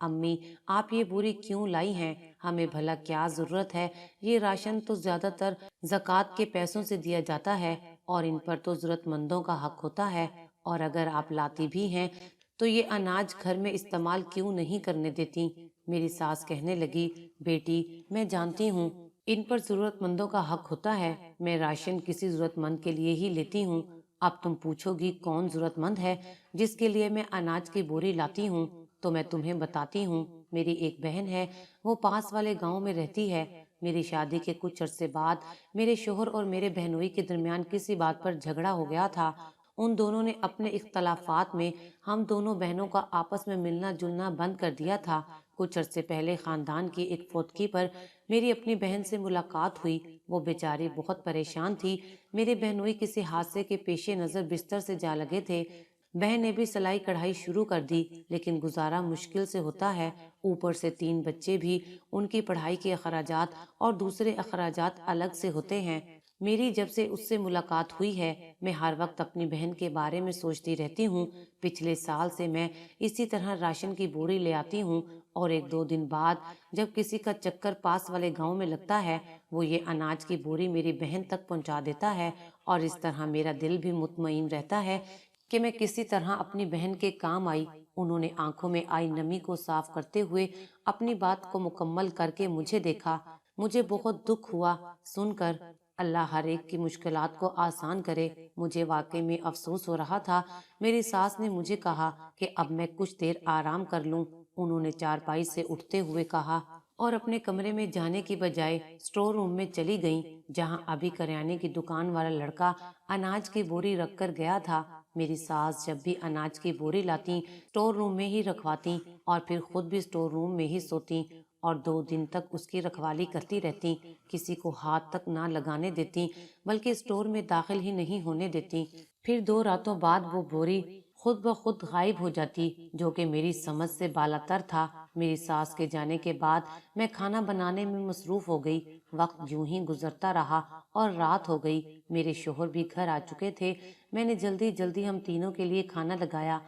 امی آپ یہ بوری کیوں لائی ہیں؟ ہمیں بھلا کیا ضرورت ہے؟ یہ راشن تو زیادہ تر زکوٰۃ کے پیسوں سے دیا جاتا ہے اور ان پر تو ضرورت مندوں کا حق ہوتا ہے، اور اگر آپ لاتی بھی ہیں تو یہ اناج گھر میں استعمال کیوں نہیں کرنے دیتی؟ میری ساس کہنے لگی، بیٹی میں جانتی ہوں ان پر ضرورت مندوں کا حق ہوتا ہے، میں راشن کسی ضرورت مند کے لیے ہی لیتی ہوں۔ اب تم پوچھو گی کون ضرورت مند ہے جس کے لیے میں اناج کی بوری لاتی ہوں؟ تو میں تمہیں بتاتی ہوں، میری ایک بہن ہے، وہ پاس والے گاؤں میں رہتی ہے۔ میری شادی کے کچھ عرصے بعد میرے شوہر اور میرے بہنوئی کے درمیان کسی بات پر جھگڑا ہو گیا تھا۔ ان دونوں نے اپنے اختلافات میں ہم دونوں بہنوں کا آپس میں ملنا جلنا بند کر دیا تھا۔ کچھ عرصے پہلے خاندان کی ایک فوتگی پر میری اپنی بہن سے ملاقات ہوئی۔ وہ بیچاری بہت پریشان تھی۔ میرے بہنوئی کسی حادثے کے پیش نظر بستر سے جا لگے تھے۔ بہن نے بھی سلائی کڑھائی شروع کر دی، لیکن گزارا مشکل سے ہوتا ہے، اوپر سے 3 بچے بھی، ان کی پڑھائی کے اخراجات اور دوسرے اخراجات الگ سے ہوتے ہیں۔ میری جب سے اس سے ملاقات ہوئی ہے میں ہر وقت اپنی بہن کے بارے میں سوچتی رہتی ہوں۔ پچھلے سال سے میں اسی طرح راشن کی بوری لے آتی ہوں، اور 1-2 دن بعد جب کسی کا چکر پاس والے گاؤں میں لگتا ہے وہ یہ اناج کی بوری میری بہن تک پہنچا دیتا ہے، اور اس طرح میرا دل بھی مطمئن رہتا ہے کہ میں کسی طرح اپنی بہن کے کام آئی۔ انہوں نے آنکھوں میں آئی نمی کو صاف کرتے ہوئے اپنی بات کو مکمل کر کے مجھے دیکھا۔ مجھے بہت دکھ ہوا سن کر۔ اللہ ہر ایک کی مشکلات کو آسان کرے۔ مجھے واقعی میں افسوس ہو رہا تھا۔ میری ساس نے مجھے کہا کہ اب میں کچھ دیر آرام کر لوں۔ انہوں نے چارپائی سے اٹھتے ہوئے کہا اور اپنے کمرے میں جانے کی بجائے اسٹور روم میں چلی گئیں، جہاں ابھی کریانے کی دکان والا لڑکا اناج کی بوری رکھ کر گیا تھا۔ میری ساس جب بھی اناج کی بوری لاتی اسٹور روم میں ہی رکھواتی، اور پھر خود بھی اسٹور روم میں ہی سوتی، اور 2 دن تک اس کی رکھوالی کرتی رہتی، کسی کو ہاتھ تک نہ لگانے دیتی، بلکہ اسٹور میں داخل ہی نہیں ہونے دیتی۔ پھر 2 راتوں بعد وہ بوری خود بخود غائب ہو جاتی، جو کہ میری سمجھ سے بالاتر تھا۔ میری ساس کے جانے کے بعد میں کھانا بنانے میں مصروف ہو گئی۔ وقت یوں ہی گزرتا رہا اور رات ہو گئی۔ میرے شوہر بھی گھر آ چکے تھے۔ میں نے جلدی جلدی ہم تینوں کے لیے کھانا لگایا۔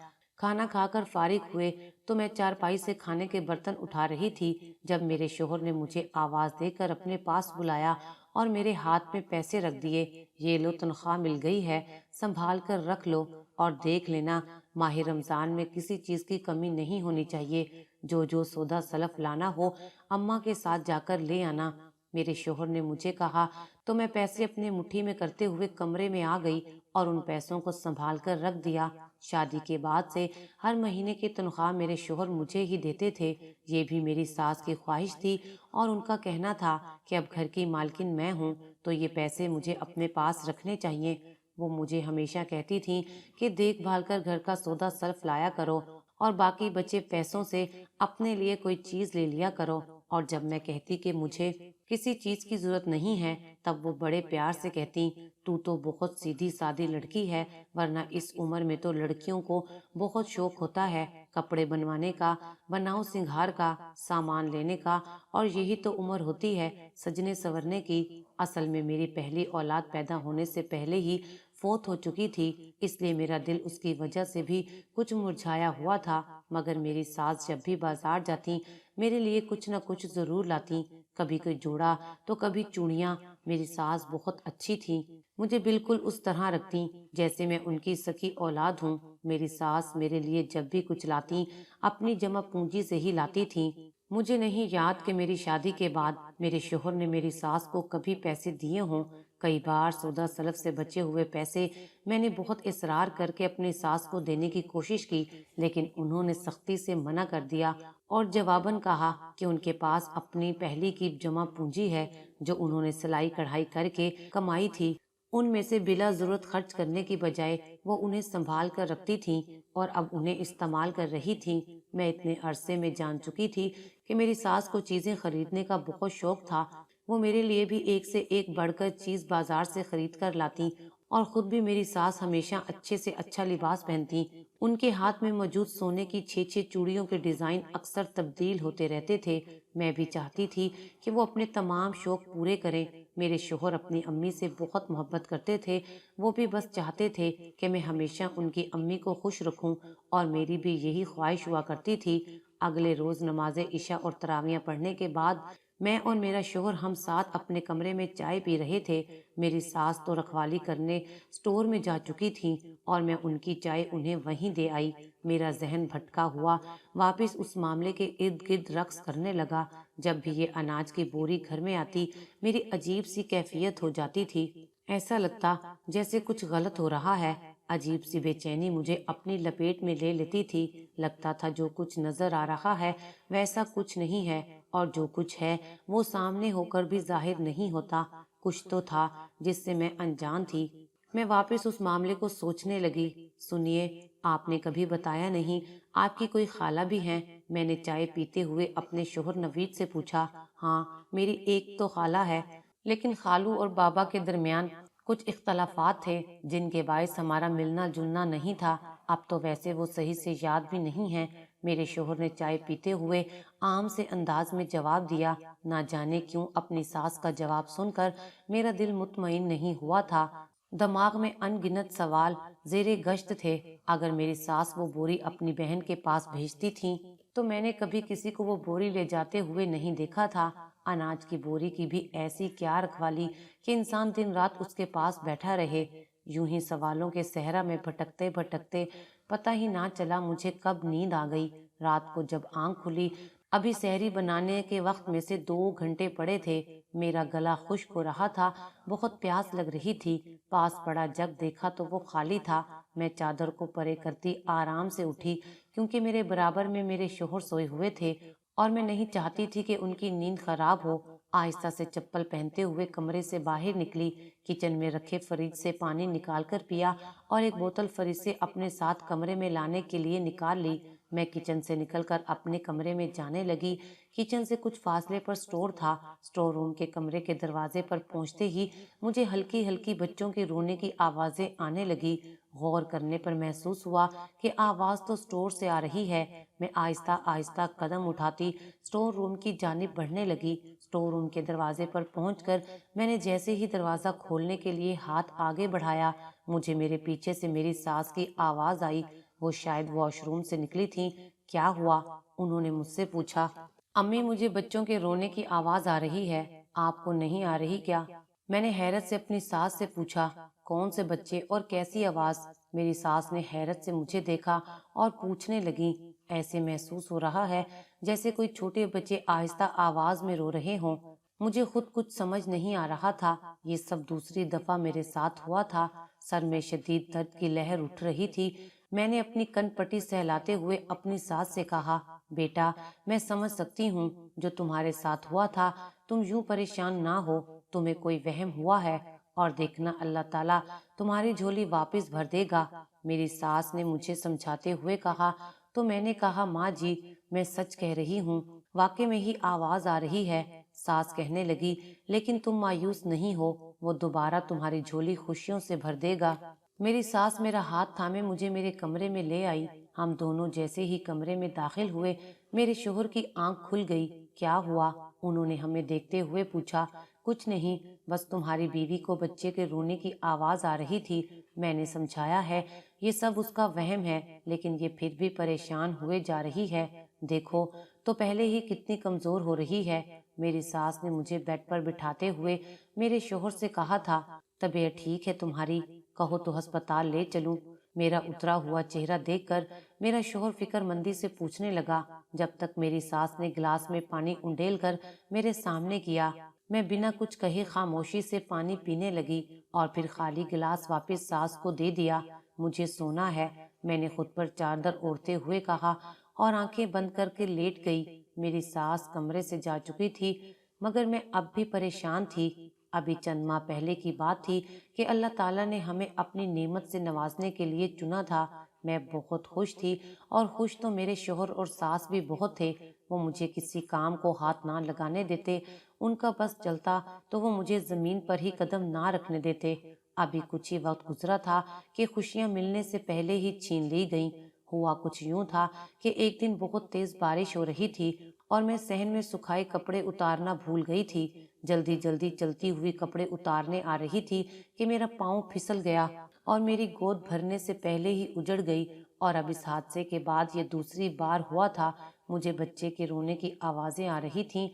کھانا کھا کر فارغ ہوئے تو میں چارپائی سے کھانے کے برتن اٹھا رہی تھی جب میرے شوہر نے مجھے آواز دے کر اپنے پاس بلایا اور میرے ہاتھ میں پیسے رکھ دیے۔ یہ لو، تنخواہ مل گئی ہے، سنبھال کر رکھ لو، اور دیکھ لینا ماہ رمضان میں کسی چیز کی کمی نہیں ہونی چاہیے۔ جو سودا سلف لانا ہو اماں کے ساتھ جا کر لے آنا۔ میرے شوہر نے مجھے کہا تو میں پیسے اپنے مٹھی میں کرتے ہوئے کمرے میں آ گئی اور ان پیسوں کو سنبھال کر رکھ دیا۔ شادی کے بعد سے ہر مہینے کی تنخواہ میرے شوہر مجھے ہی دیتے تھے۔ یہ بھی میری ساس کی خواہش تھی، اور ان کا کہنا تھا کہ اب گھر کی مالکن میں ہوں تو یہ پیسے مجھے اپنے پاس رکھنے چاہیے۔ وہ مجھے ہمیشہ کہتی تھیں کہ دیکھ بھال کر گھر کا سودا سلف لایا کرو، اور باقی بچے پیسوں سے اپنے لیے کوئی چیز لے لیا کرو۔ اور جب میں کہتی کہ مجھے کسی چیز کی ضرورت نہیں ہے، تب وہ بڑے پیار سے کہتی، تو بہت سیدھی سادی لڑکی ہے، ورنہ اس عمر میں تو لڑکیوں کو بہت شوق ہوتا ہے کپڑے بنوانے کا، بناؤ سنگھار کا، سامان لینے کا، اور یہی تو عمر ہوتی ہے سجنے سورنے کی۔ اصل میں میری پہلی اولاد پیدا ہونے سے پہلے ہی فوت ہو چکی تھی، اس لیے میرا دل اس کی وجہ سے بھی کچھ مرجھایا ہوا تھا، مگر میری ساس جب بھی بازار جاتی میرے لیے کچھ نہ کچھ ضرور لاتی، کبھی کوئی جوڑا تو کبھی چوڑیاں۔ میری ساس بہت اچھی تھی، مجھے بالکل اس طرح رکھتی جیسے میں ان کی سکی اولاد ہوں۔ میری ساس میرے لیے جب بھی کچھ لاتی اپنی جمع پونجی سے ہی لاتی تھی۔ مجھے نہیں یاد کہ میری شادی کے بعد میرے شوہر نے میری ساس کو کبھی پیسے دیے ہوں۔ کئی بار سودا سلف سے بچے ہوئے پیسے میں نے بہت اصرار کر کے اپنی ساس کو دینے کی کوشش کی، لیکن انہوں نے سختی سے منع کر دیا اور جواباً کہا کہ ان کے پاس اپنی پہلی کی جمع پونجی ہے جو انہوں نے سلائی کڑھائی کر کے کمائی تھی، ان میں سے بلا ضرورت خرچ کرنے کی بجائے وہ انہیں سنبھال کر رکھتی تھیں اور اب انہیں استعمال کر رہی تھیں۔ میں اتنے عرصے میں جان چکی تھی کہ میری ساس کو چیزیں خریدنے کا بہت شوق تھا۔ وہ میرے لیے بھی ایک سے ایک بڑھ کر چیز بازار سے خرید کر لاتی، اور خود بھی میری ساس ہمیشہ اچھے سے اچھا لباس پہنتی۔ ان کے ہاتھ میں موجود سونے کی 6 چوڑیوں کے ڈیزائن اکثر تبدیل ہوتے رہتے تھے۔ میں بھی چاہتی تھی کہ وہ اپنے تمام شوق پورے کریں۔ میرے شوہر اپنی امی سے بہت محبت کرتے تھے، وہ بھی بس چاہتے تھے کہ میں ہمیشہ ان کی امی کو خوش رکھوں، اور میری بھی یہی خواہش ہوا کرتی تھی۔ اگلے روز نماز عشاء اور تراویح پڑھنے کے بعد میں اور میرا شوہر ہم ساتھ اپنے کمرے میں چائے پی رہے تھے۔ میری ساس تو رکھوالی کرنے سٹور میں جا چکی تھیں اور میں ان کی چائے انہیں وہیں دے آئی۔ میرا ذہن بھٹکا ہوا واپس اس معاملے کے ارد گرد رقص کرنے لگا۔ جب بھی یہ اناج کی بوری گھر میں آتی میری عجیب سی کیفیت ہو جاتی تھی، ایسا لگتا جیسے کچھ غلط ہو رہا ہے۔ عجیب سی بے چینی مجھے اپنی لپیٹ میں لے لیتی تھی۔ لگتا تھا جو کچھ نظر آ رہا ہے ویسا کچھ نہیں ہے، اور جو کچھ ہے وہ سامنے ہو کر بھی ظاہر نہیں ہوتا۔ کچھ تو تھا جس سے میں انجان تھی۔ میں واپس اس معاملے کو سوچنے لگی۔ سنیے، آپ نے کبھی بتایا نہیں، آپ کی کوئی خالہ بھی ہیں؟ میں نے چائے پیتے ہوئے اپنے شوہر نوید سے پوچھا۔ ہاں، میری ایک تو خالہ ہے، لیکن خالو اور بابا کے درمیان کچھ اختلافات تھے جن کے باعث ہمارا ملنا جلنا نہیں تھا۔ اب تو ویسے وہ صحیح سے یاد بھی نہیں ہیں۔ میرے شوہر نے چائے پیتے ہوئے عام سے انداز میں جواب دیا۔ نہ جانے کیوں اپنی ساس کا جواب سن کر میرا دل مطمئن نہیں ہوا تھا۔ دماغ میں ان گنت سوال زیر گشت تھے۔ اگر میری ساس وہ بوری اپنی بہن کے پاس بھیجتی تھیں تو میں نے کبھی کسی کو وہ بوری لے جاتے ہوئے نہیں دیکھا تھا۔ اناج کی بوری کی بھی ایسی کیا رکھوالی کہ انسان دن رات اس کے پاس بیٹھا رہے۔ یوں ہی سوالوں کے صحرا میں بھٹکتے بھٹکتے پتہ ہی نہ چلا مجھے کب نیند آ گئی۔ رات کو جب آنکھ کھلی ابھی سحری بنانے کے وقت میں سے 2 گھنٹے پڑے تھے۔ میرا گلا خشک ہو رہا تھا، بہت پیاس لگ رہی تھی۔ پاس پڑا جگ دیکھا تو وہ خالی تھا۔ میں چادر کو پرے کرتی آرام سے اٹھی، کیونکہ میرے برابر میں میرے شوہر سوئے ہوئے تھے اور میں نہیں چاہتی تھی کہ ان کی نیند خراب ہو۔ آہستہ سے چپل پہنتے ہوئے کمرے سے باہر نکلی، کچن میں رکھے فریج سے پانی نکال کر پیا اور ایک بوتل فریج سے اپنے ساتھ کمرے میں لانے کے لیے نکال لی۔ میں کچن سے نکل کر اپنے کمرے میں جانے لگی۔ کچن سے کچھ فاصلے پر سٹور تھا۔ سٹور روم کے کمرے کے دروازے پر پہنچتے ہی مجھے ہلکی ہلکی بچوں کے رونے کی آوازیں آنے لگی۔ غور کرنے پر محسوس ہوا کہ آواز تو سٹور سے آ رہی ہے۔ میں آہستہ آہستہ قدم اٹھاتی سٹور روم کی جانب بڑھنے لگی۔ سٹور روم کے دروازے پر پہنچ کر میں نے جیسے ہی دروازہ کھولنے کے لیے ہاتھ آگے بڑھایا، مجھے میرے پیچھے سے میری ساس کی آواز آئی۔ وہ شاید واش روم سے نکلی تھیں۔ کیا ہوا؟ انہوں نے مجھ سے پوچھا۔ امی، مجھے بچوں کے رونے کی آواز آ رہی ہے، آپ کو نہیں آ رہی کیا؟ میں نے حیرت سے اپنی ساس سے پوچھا۔ کون سے بچے اور کیسی آواز؟ میری ساس نے حیرت سے مجھے دیکھا اور پوچھنے لگی۔ ایسے محسوس ہو رہا ہے جیسے کوئی چھوٹے بچے آہستہ آواز میں رو رہے ہوں۔ مجھے خود کچھ سمجھ نہیں آ رہا تھا۔ یہ سب دوسری دفعہ میرے ساتھ ہوا تھا۔ سر میں شدید درد کی لہر اٹھ رہی تھی۔ میں نے اپنی کن پٹی سہلاتے ہوئے اپنی ساس سے کہا، بیٹا، میں سمجھ سکتی ہوں جو تمہارے ساتھ ہوا تھا، تم یوں پریشان نہ ہو، تمہیں کوئی وہم ہوا ہے، اور دیکھنا اللہ تعالیٰ تمہاری جھولی واپس بھر دے گا۔ میری ساس نے مجھے سمجھاتے ہوئے کہا۔ تو میں نے کہا، ماں جی، میں سچ کہہ رہی ہوں، واقعے میں ہی آواز آ رہی ہے۔ ساس کہنے لگی، لیکن تم مایوس نہیں ہو، وہ دوبارہ تمہاری جھولی خوشیوں سے بھر دے گا۔ میری ساس میرا ہاتھ تھامے مجھے میرے کمرے میں لے آئی۔ ہم دونوں جیسے ہی کمرے میں داخل ہوئے میرے شوہر کی آنکھ کھل گئی۔ کیا ہوا؟ انہوں نے ہمیں دیکھتے ہوئے پوچھا۔ کچھ نہیں، بس تمہاری بیوی کو بچے کے رونے کی آواز آ رہی تھی۔ میں نے سمجھایا ہے یہ سب اس کا وہم ہے، لیکن یہ پھر بھی پریشان ہوئے جا رہی ہے۔ دیکھو تو پہلے ہی کتنی کمزور ہو رہی ہے۔ میری ساس نے مجھے بیڈ پر بٹھاتے ہوئے میرے شوہر سے کہا تھا، طبیعت ٹھیک ہے تمہاری؟ کہو تو ہسپتال لے چلوں۔ میرا اترا ہوا چہرہ دیکھ کر میرا شوہر فکر مندی سے پوچھنے لگا، جب تک میری ساس نے گلاس میں پانی انڈیل کر میرے سامنے کیا۔ میں بنا کچھ کہے خاموشی سے پانی پینے لگی اور پھر خالی گلاس واپس ساس کو دے دیا۔ مجھے سونا ہے، میں نے خود پر چادر اوڑھتے ہوئے کہا اور آنکھیں بند کر کے لیٹ گئی۔ میری ساس کمرے سے جا چکی تھی، مگر میں اب بھی پریشان تھی۔ ابھی چند ماہ پہلے کی بات تھی کہ اللہ تعالیٰ نے ہمیں اپنی نعمت سے نوازنے کے لیے چنا تھا۔ میں بہت خوش تھی، اور خوش تو میرے شوہر اور ساس بھی بہت تھے۔ وہ مجھے کسی کام کو ہاتھ نہ لگانے دیتے، ان کا بس چلتا تو وہ مجھے زمین پر ہی قدم نہ رکھنے دیتے۔ ابھی کچھ ہی وقت گزرا تھا کہ خوشیاں ملنے سے پہلے ہی چھین لی گئیں۔ ہوا کچھ یوں تھا کہ ایک دن بہت تیز بارش ہو رہی تھی اور میں صحن میں سکھائے کپڑے اتارنا بھول گئی تھی۔ جلدی جلدی چلتی ہوئی کپڑے اتارنے آ رہی تھی کہ میرا پاؤں پھسل گیا اور میری گود بھرنے سے پہلے ہی اجڑ گئی اور اب اس حادثے کے بعد یہ دوسری بار ہوا تھا۔ مجھے بچے کے رونے کی آوازیں آ رہی تھیں۔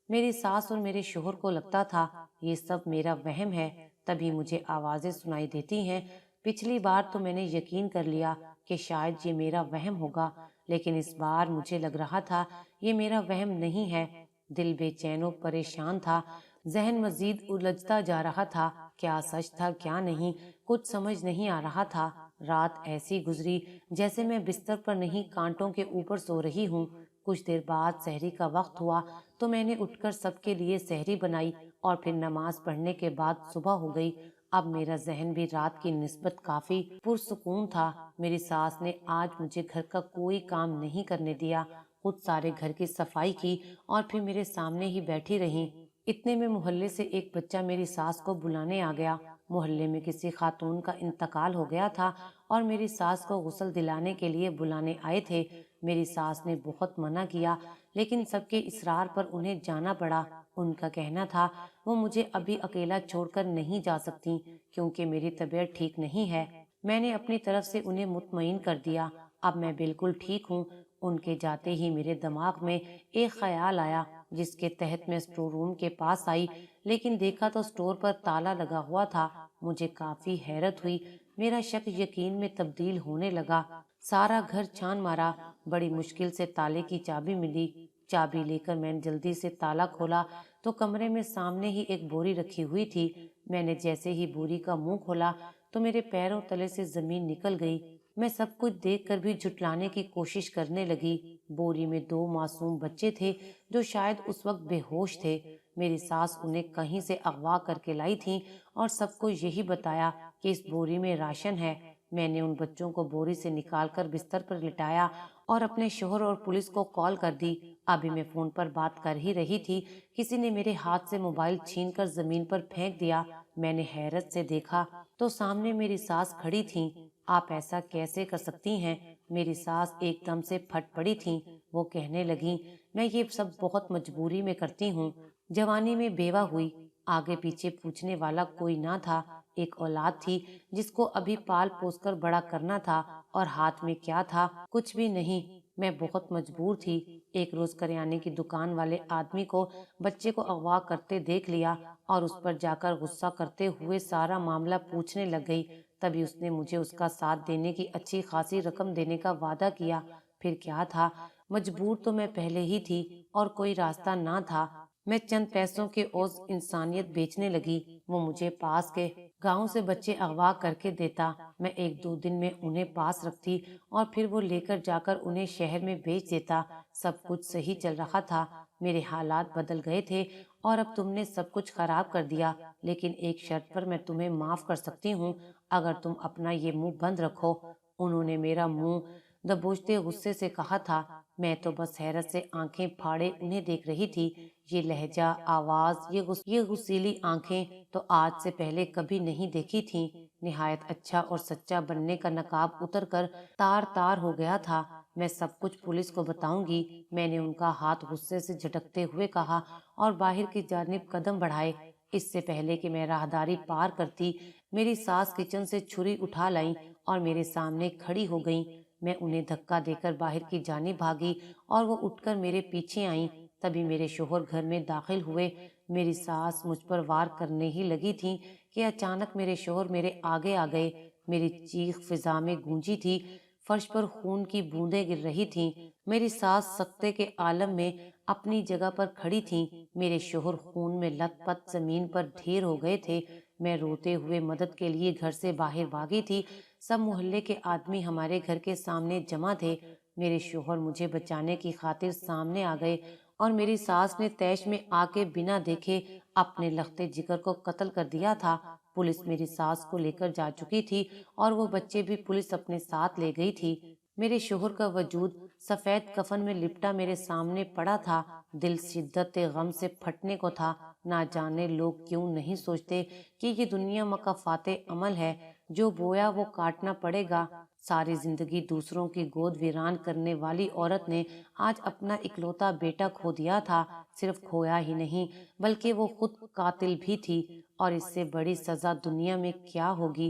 میری ساس اور میرے شوہر کو لگتا تھا یہ سب میرا وہم ہے، تبھی مجھے آوازیں سنائی دیتی ہیں۔ پچھلی بار تو میں نے یقین کر لیا کہ شاید یہ میرا وہم ہوگا، لیکن اس بار مجھے لگ رہا تھا یہ میرا وہم نہیں ہے۔ دل بے چین و پریشان تھا، ذہن مزید الجھتا جا رہا تھا۔ کیا سچ تھا کیا نہیں، کچھ سمجھ نہیں آ رہا تھا۔ رات ایسی گزری جیسے میں بستر پر نہیں کانٹوں کے اوپر سو رہی ہوں۔ کچھ دیر بعد سحری کا وقت ہوا تو میں نے اٹھ کر سب کے لیے سحری بنائی اور پھر نماز پڑھنے کے بعد صبح ہو گئی۔ اب میرا ذہن بھی رات کی نسبت کافی پرسکون تھا۔ میری ساس نے آج مجھے گھر کا کوئی کام نہیں کرنے دیا، خود سارے گھر کی صفائی کی اور پھر میرے سامنے ہی بیٹھی رہیں۔ اتنے میں محلے سے ایک بچہ میری ساس کو بلانے آ گیا۔ محلے میں کسی خاتون کا انتقال ہو گیا تھا اور میری ساس کو غسل دلانے کے لیے بلانے آئے تھے۔ میری ساس نے بہت منع کیا لیکن سب کے اصرار پر انہیں جانا پڑا۔ ان کا کہنا تھا وہ مجھے ابھی اکیلا چھوڑ کر نہیں جا سکتی کیونکہ میری طبیعت ٹھیک نہیں ہے۔ میں نے اپنی طرف سے انہیں مطمئن کر دیا، اب میں بالکل ٹھیک ہوں۔ ان کے جاتے ہی میرے دماغ میں ایک خیال آیا جس کے تحت میں اسٹور روم کے پاس آئی، لیکن دیکھا تو اسٹور پر تالا لگا ہوا تھا۔ مجھے کافی حیرت ہوئی، میرا شک یقین میں تبدیل ہونے لگا۔ سارا گھر چھان مارا، بڑی مشکل سے تالے کی چابی ملی۔ چابی لے کر میں نے جلدی سے تالا کھولا تو کمرے میں سامنے ہی ایک بوری رکھی ہوئی تھی۔ میں نے جیسے ہی بوری کا منہ کھولا تو میرے پیروں تلے سے زمین نکل گئی۔ میں سب کچھ دیکھ کر بھی جھٹلانے کی کوشش کرنے لگی۔ بوری میں 2 معصوم بچے تھے جو شاید اس وقت بے ہوش تھے۔ میری ساس انہیں کہیں سے اغوا کر کے لائی تھی اور سب کو یہی بتایا کہ اس بوری میں راشن ہے۔ میں نے ان بچوں کو بوری سے نکال کر بستر پر لٹایا اور اپنے شوہر اور پولیس کو کال کر دی۔ ابھی میں فون پر بات کر ہی رہی تھی، کسی نے میرے ہاتھ سے موبائل چھین کر زمین پر پھینک دیا۔ میں نے حیرت سے دیکھا تو سامنے میری ساس کھڑی تھیں۔ آپ ایسا کیسے کر سکتی ہیں؟ میری ساس ایک دم سے پھٹ پڑی تھیں۔ وہ کہنے لگیں، میں یہ سب بہت مجبوری میں کرتی ہوں۔ جوانی میں بیوہ ہوئی، آگے پیچھے پوچھنے والا کوئی نہ تھا، ایک اولاد تھی جس کو ابھی پال پوس کر بڑا کرنا تھا، اور ہاتھ میں کیا تھا؟ کچھ بھی نہیں۔ میں بہت مجبور تھی۔ ایک روز کریانے کی دکان والے آدمی کو بچے کو اغوا کرتے دیکھ لیا اور اس پر جا کر غصہ کرتے ہوئے سارا معاملہ پوچھنے لگ گئی۔ تبھی اس نے مجھے اس کا ساتھ دینے کی اچھی خاصی رقم دینے کا وعدہ کیا۔ پھر کیا تھا، مجبور تو میں پہلے ہی تھی اور کوئی راستہ نہ تھا۔ میں چند پیسوں کے عوض انسانیت بیچنے لگی۔ وہ مجھے پاس کے گاؤں سے بچے اغوا کر کے دیتا، میں 1-2 دن میں انہیں پاس رکھتی اور پھر وہ لے کر جا کر انہیں شہر میں بیچ دیتا۔ سب کچھ صحیح چل رہا تھا، میرے حالات بدل گئے تھے اور اب تم نے سب کچھ خراب کر دیا، لیکن ایک شرط پر میں تمہیں معاف کر سکتی ہوں، اگر تم اپنا یہ منہ بند رکھو۔ انہوں نے میرا منہ دبوچتے غصے سے کہا تھا۔ میں تو بس حیرت سے آنکھیں پھاڑے انہیں دیکھ رہی تھی۔ یہ لہجہ، آواز، یہ غصیلی آنکھیں تو آج سے پہلے کبھی نہیں دیکھی تھیں۔ نہایت اچھا اور سچا بننے کا نقاب اتر کر تار تار ہو گیا تھا۔ میں سب کچھ پولیس کو بتاؤں گی، میں نے ان کا ہاتھ غصے سے جھٹکتے ہوئے کہا اور باہر کی جانب قدم بڑھائے۔ اس سے پہلے کہ میں راہداری پار کرتی، میری ساس کچن سے چھری اٹھا لائیں اور میرے سامنے کھڑی ہو گئیں۔ میں انہیں دھکا دے کر باہر کی جانب بھاگی اور وہ اٹھ کر میرے پیچھے آئیں۔ تبھی میرے شوہر گھر میں داخل ہوئے۔ میری ساس مجھ پر وار کرنے ہی لگی تھی کہ اچانک میرے شوہر میرے آگے آ گئے۔ میری چیخ فضا میں گونجی تھی، فرش پر خون کی بوندیں گر رہی تھیں۔ میری ساس سکتے کے عالم میں اپنی جگہ پر کھڑی تھیں، میرے شوہر خون میں لت پت زمین پر ڈھیر ہو گئے تھے۔ میں روتے ہوئے مدد کے لیے گھر سے باہر بھاگی تھی۔ سب محلے کے آدمی ہمارے گھر کے سامنے جمع تھے۔ میرے شوہر مجھے بچانے کی خاطر سامنے آ گئے اور میری ساس نے تیش میں آ کے بنا دیکھے اپنے لختے جگر کو قتل کر دیا تھا۔ پولیس میری ساس کو لے کر جا چکی تھی اور وہ بچے بھی پولیس اپنے ساتھ لے گئی تھی۔ میرے شوہر کا وجود سفید کفن میں لپٹا میرے سامنے پڑا تھا۔ دل شدت غم سے پھٹنے کو تھا۔ نہ جانے لوگ کیوں نہیں سوچتے کہ یہ دنیا مکافات عمل ہے، جو بویا وہ کاٹنا پڑے گا۔ ساری زندگی دوسروں کی گود ویران کرنے والی عورت نے آج اپنا اکلوتا بیٹا کھو دیا تھا۔ صرف کھویا ہی نہیں بلکہ وہ خود قاتل بھی تھی، اور اس سے بڑی سزا دنیا میں کیا ہوگی۔